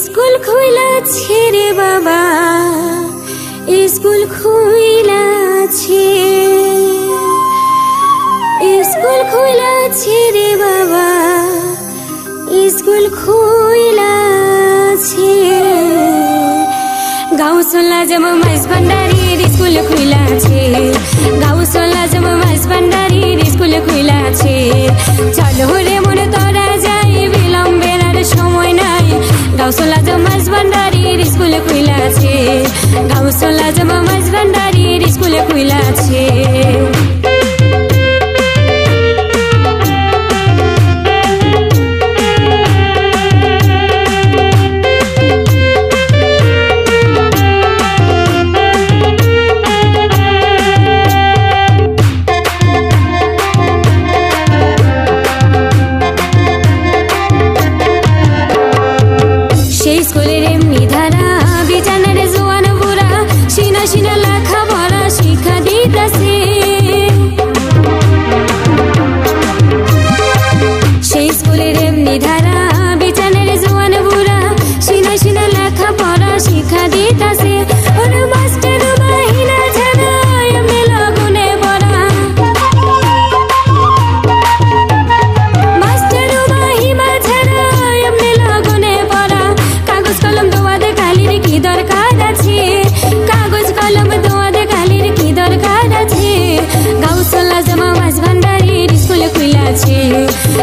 School খুইলাছে রে বাবা, school খুইলাছে, school খুইলাছে রে বাবা, স্কুল খুইলাছে। গাউসলা জম মাইজ ভান্ডারির স্কুল খুইলাছে, গাউসলা জম মাইজ ভান্ডারির স্কুল খুইলাছে। চলো রে মনে তোরা যাই, বিলম্বের আর সময় নাই। গাউসলা জম মাইজ ভান্ডারির স্কুল খুইলাছে, গাউসলা জম মাইজ ভান্ডারির স্কুল খুইলাছে।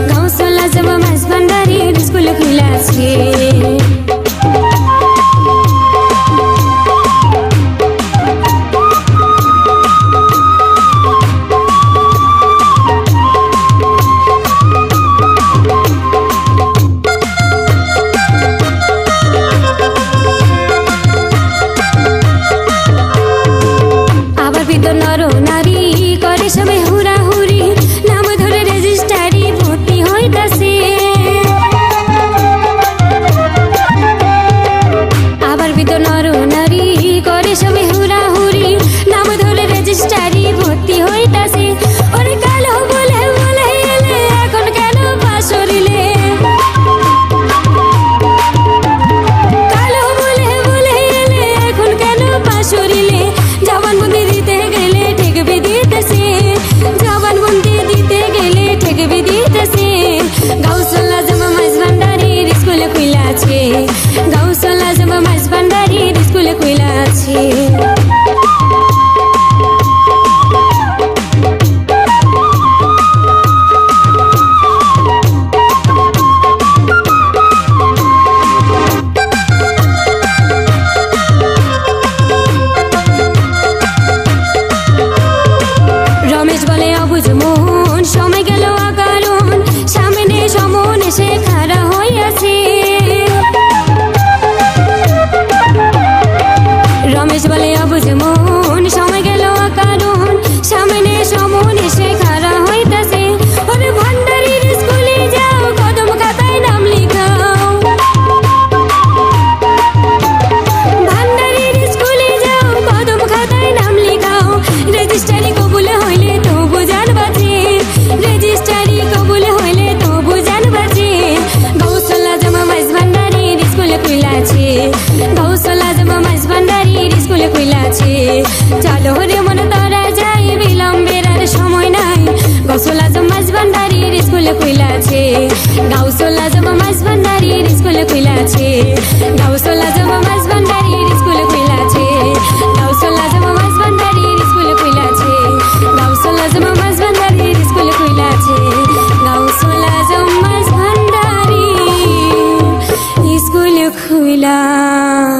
গাউসলা জম মাইজ ভান্ডারির স্কুল খুইলাছে। আবার বৃদ্ধ নর নারী করে সবাই হুড়াহুড়ি, নাম ধরে রেজিস্টারি ভর্তি হইতাছে। আবার বৃদ্ধ নর নারী করে সবাই হুড়াহুড়ি, নাম ধরে রেজিস্টারি ভর্তি হইতাছে। ওরে কালো বলে বলে এলে, এখন কেন পাশরিলে? কালো বলে বলে এলে, এখন কেন পাশরিলে? জবানবন্দি দিতে গেলে ঠেকবে দিতেছে, জবানবন্দি দিতে গেলে ঠেকবে দিতেছে। গাউসলা জম মাইজ ভান্ডারির স্কুল খুইলাছে, গাউসলা জম মাইজ ভান্ডারির স্কুল খুইলাছে। রমেশ বলে অবুঝ মন, সময় গেল অকারণ, সামনে সমন এসে খাড়া হইয়াছে। রমেশ বলে অবুঝ মন, সময় গেল অকারণ, সামনে সমন এসে খাড়া হইতাছে। ওরে ভান্ডারির স্কুলে যাও, কদম খাতায় নাম লিখাও। ভান্ডারির স্কুলে যাও, কদম খাতায় নাম লিখাও। রেজিস্টারি কবুল হইলে তো বুঝান বাজে, রেজিস্টারি কবুল হইলে তো বুঝান বাজে। গাউসলা জম মাইজ ভান্ডারির স্কুল খুইলাছে, গাউসলা জম মাইজ ভান্ডারির স্কুল খুইলাছে। চলো রে মন তোরা যাই, বিলম্বের আর সময় নাই। গাউসলা জম মাইজ ভান্ডারির স্কুল খুইলাছে, গাউসলা জম মাইজ ভান্ডারির স্কুল খুইলাছে, গাউসলা জম মাইজ ভান্ডারির স্কুল খুইলাছে, গাউসলা জম মাইজ ভান্ডারির স্কুল খুইলাছে, গাউসলা জম মাইজ ভান্ডারির স্কুল খুইলাছে, গাউসলা জম মাইজ ভান্ডারির স্কুল খুইলাছে।